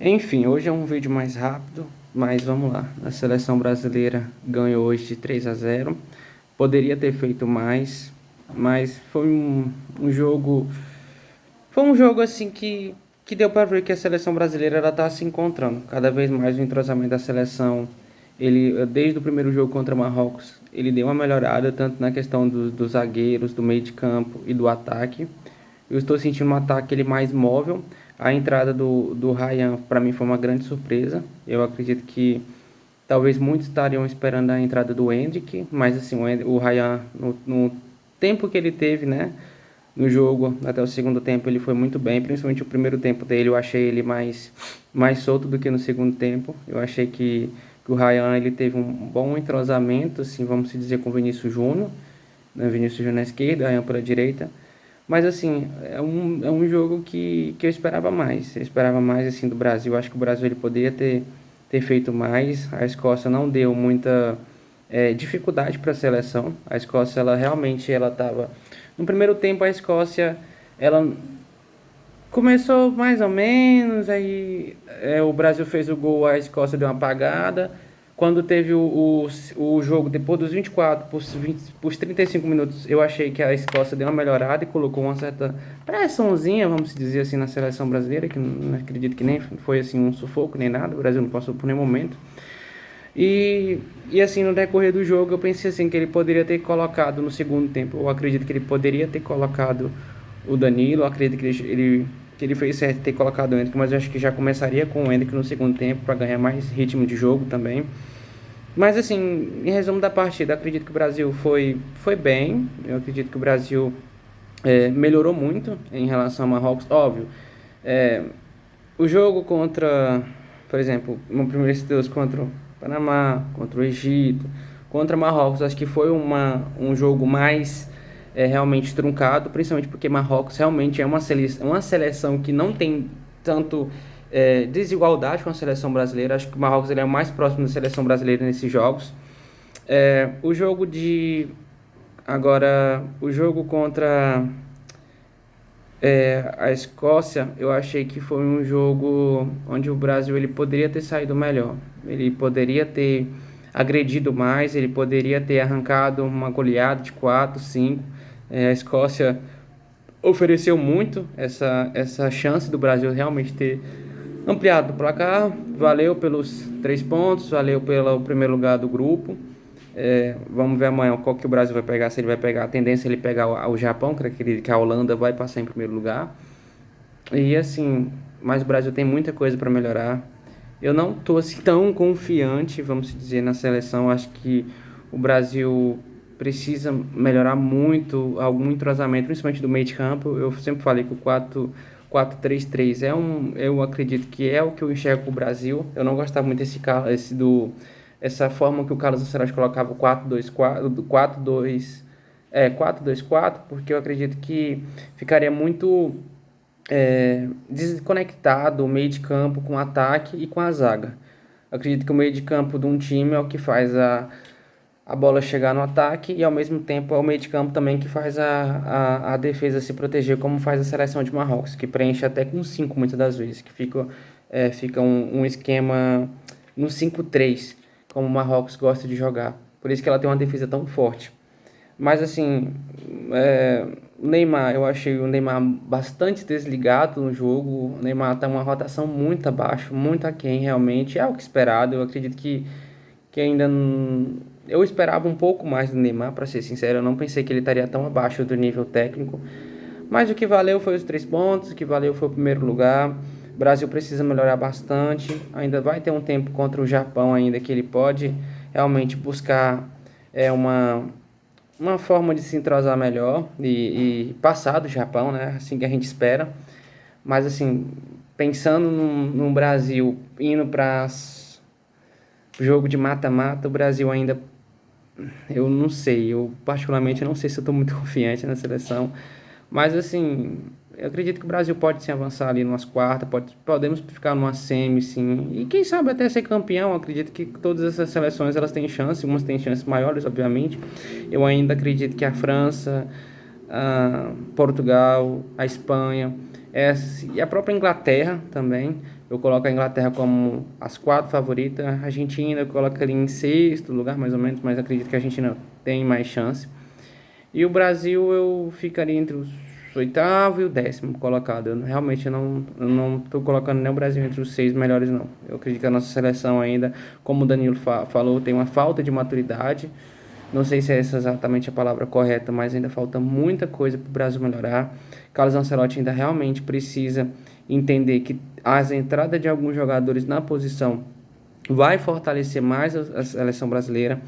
Enfim, hoje é um vídeo mais rápido, mas vamos lá. A seleção brasileira ganhou hoje de 3-0. Poderia ter feito mais, mas foi um jogo assim que deu para ver que a seleção brasileira ela tá se encontrando. Cada vez mais o entrosamento da seleção, ele desde o primeiro jogo contra Marrocos, ele deu uma melhorada tanto na questão dos zagueiros, do meio de campo e do ataque. Eu estou sentindo um ataque ele mais móvel. A entrada do Ryan, para mim, foi uma grande surpresa. Eu acredito que talvez muitos estariam esperando a entrada do Endrick, mas assim, o Ryan, no tempo que ele teve, né, no jogo, até o segundo tempo, ele foi muito bem. Principalmente o primeiro tempo dele, eu achei ele mais solto do que no segundo tempo. Eu achei que o Ryan ele teve um bom entrosamento, assim, vamos dizer, com o Vinícius Júnior, né, Vinícius Júnior na esquerda, Ryan pela direita. Mas assim, é um jogo que eu esperava mais. Eu esperava mais assim do Brasil. Acho que o Brasil ele poderia ter feito mais. A Escócia não deu muita dificuldade para a seleção. A Escócia ela realmente ela estava no primeiro tempo a Escócia ela começou mais ou menos, aí o Brasil fez o gol, a Escócia deu uma apagada. Quando teve o jogo, depois dos 24 por 35 minutos, eu achei que a Escócia deu uma melhorada e colocou uma certa pressãozinha, vamos dizer assim, na seleção brasileira, que não acredito que nem foi assim um sufoco nem nada, o Brasil não passou por nenhum momento. E assim, no decorrer do jogo, eu pensei assim que ele poderia ter colocado no segundo tempo. Eu acredito que ele poderia ter colocado o Danilo. Eu acredito que ele fez certo ter colocado o Endrick, mas eu acho que já começaria com o Endrick no segundo tempo para ganhar mais ritmo de jogo também. Mas assim, em resumo da partida, eu acredito que o Brasil foi bem. Eu acredito que o Brasil melhorou muito em relação ao Marrocos. Óbvio, é, o jogo contra, por exemplo, no primeiro Deus contra o Panamá, contra o Egito, contra Marrocos, acho que foi um jogo mais realmente truncado, principalmente porque Marrocos realmente é uma seleção que não tem tanto desigualdade com a seleção brasileira. Acho que o Marrocos ele é o mais próximo da seleção brasileira nesses jogos. O jogo de agora, o jogo contra a Escócia, eu achei que foi um jogo onde o Brasil ele poderia ter saído melhor. Ele poderia ter agredido mais, ele poderia ter arrancado uma goleada de 4, 5. A Escócia ofereceu muito essa chance do Brasil realmente ter ampliado o placar. Valeu pelos 3 pontos, valeu pelo primeiro lugar do grupo. Vamos ver amanhã qual que o Brasil vai pegar. Se ele vai pegar, a tendência é ele pegar o Japão, que a Holanda vai passar em primeiro lugar. E assim, mas o Brasil tem muita coisa para melhorar. Eu não tô assim tão confiante, vamos dizer, na seleção. Acho que o Brasil precisa melhorar muito algum entrosamento, principalmente do meio de campo. Eu sempre falei que o 4-4-3-3 eu acredito que é o que eu enxergo para o Brasil. Eu não gostava muito essa forma que o Carlos Ancelotti colocava o 4-2-4, 4-2, 4-2-4, porque eu acredito que ficaria muito desconectado o meio de campo com o ataque e com a zaga. Eu acredito que o meio de campo de um time é o que faz a bola chegar no ataque e ao mesmo tempo é o meio de campo também que faz a defesa se proteger, como faz a seleção de Marrocos, que preenche até com 5 muitas das vezes, que fica um esquema no 5-3, como o Marrocos gosta de jogar. Por isso que ela tem uma defesa tão forte. Mas assim, o Neymar, eu achei o Neymar bastante desligado no jogo. O Neymar tá uma rotação muito abaixo, muito aquém realmente. É o que esperado. Eu acredito que ainda não... Eu esperava um pouco mais do Neymar, para ser sincero. Eu não pensei que ele estaria tão abaixo do nível técnico. Mas o que valeu foi os 3 pontos, o que valeu foi o primeiro lugar. O Brasil precisa melhorar bastante. Ainda vai ter um tempo contra o Japão ainda que ele pode realmente buscar uma forma de se entrosar melhor e passar do Japão, né? Assim que a gente espera. Mas assim, pensando no Brasil indo para jogo de mata-mata, o Brasil ainda, eu não sei, eu particularmente não sei se eu estou muito confiante na seleção. Mas assim, eu acredito que o Brasil pode sim avançar ali numas quartas, podemos ficar numa semi, sim. E quem sabe até ser campeão. Eu acredito que todas essas seleções elas têm chance, umas têm chances maiores, obviamente. Eu ainda acredito que a França, a Portugal, a Espanha, e a própria Inglaterra também Eu coloco a Inglaterra como as 4 favoritas, a Argentina eu coloco ali em sexto lugar, mais ou menos, mas acredito que a Argentina tem mais chance. E o Brasil eu ficaria entre os oitavo e o 10º colocado. Realmente eu não tô colocando nem o Brasil entre os 6 melhores, não. Eu acredito que a nossa seleção ainda, como o Danilo falou, tem uma falta de maturidade. Não sei se é essa exatamente a palavra correta, mas ainda falta muita coisa para o Brasil melhorar. Carlos Ancelotti ainda realmente precisa entender que as entradas de alguns jogadores na posição vai fortalecer mais a seleção brasileira.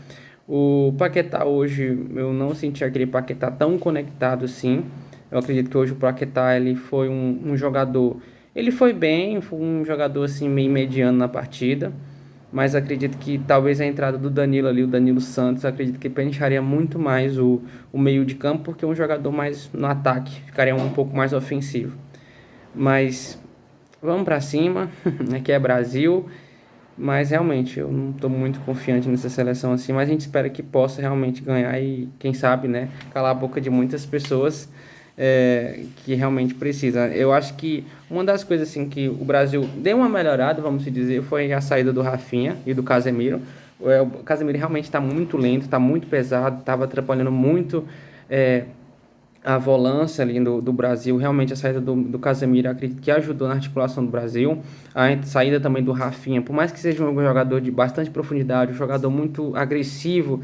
O Paquetá hoje, eu não senti aquele Paquetá tão conectado assim. Eu acredito que hoje o Paquetá ele foi um jogador. Ele foi bem, foi um jogador assim meio mediano na partida. Mas acredito que talvez a entrada do Danilo ali, o Danilo Santos, acredito que preencheria muito mais o meio de campo, porque um jogador mais no ataque ficaria um pouco mais ofensivo. Mas vamos para cima, aqui é Brasil. Mas realmente eu não estou muito confiante nessa seleção assim, mas a gente espera que possa realmente ganhar e quem sabe, né, calar a boca de muitas pessoas que realmente precisa. Eu acho que uma das coisas assim que o Brasil deu uma melhorada, vamos dizer, foi a saída do Rafinha e do Casemiro. O Casemiro realmente está muito lento, está muito pesado, estava atrapalhando muito é, a volância ali do Brasil, realmente a saída do Casemiro, acredito que ajudou na articulação do Brasil, a saída também do Rafinha, por mais que seja um jogador de bastante profundidade, um jogador muito agressivo,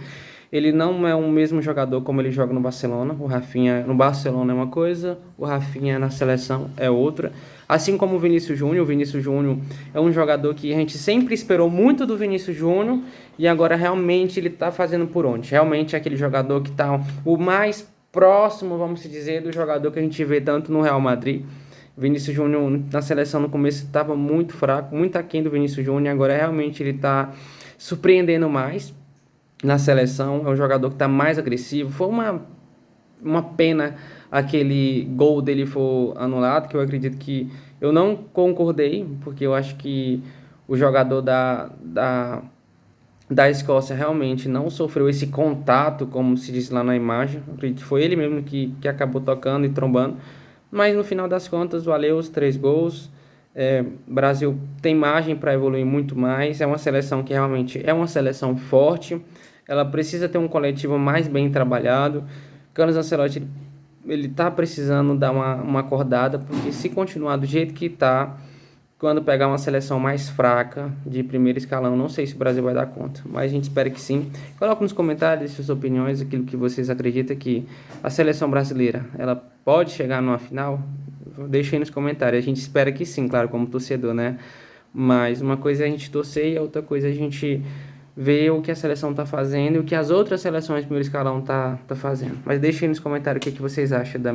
ele não é o mesmo jogador como ele joga no Barcelona. O Rafinha no Barcelona é uma coisa, o Rafinha na seleção é outra. Assim como o Vinícius Júnior é um jogador que a gente sempre esperou muito do Vinícius Júnior e agora realmente ele está fazendo por onde? Realmente é aquele jogador que está o mais próximo, vamos dizer, do jogador que a gente vê tanto no Real Madrid. Vinícius Júnior na seleção no começo estava muito fraco, muito aquém do Vinícius Júnior, agora realmente ele está surpreendendo mais na seleção, é um jogador que está mais agressivo. Foi uma pena aquele gol dele for anulado, que eu acredito que eu não concordei, porque eu acho que o jogador da Escócia realmente não sofreu esse contato, como se diz lá na imagem. Eu acredito que foi ele mesmo que acabou tocando e trombando. Mas no final das contas, valeu os 3 gols. Brasil tem margem para evoluir muito mais. É uma seleção que realmente é uma seleção forte. Ela precisa ter um coletivo mais bem trabalhado. Carlos Ancelotti ele tá precisando dar uma acordada, porque se continuar do jeito que tá, quando pegar uma seleção mais fraca de primeiro escalão, não sei se o Brasil vai dar conta, mas a gente espera que sim. Coloque nos comentários suas opiniões, aquilo que vocês acreditam que a seleção brasileira, ela pode chegar numa final? Deixe aí nos comentários, a gente espera que sim, claro, como torcedor, né? Mas uma coisa é a gente torcer e a outra coisa é a gente ver o que a seleção tá fazendo e o que as outras seleções de primeiro escalão tá fazendo. Mas deixe aí nos comentários o que vocês acham da minha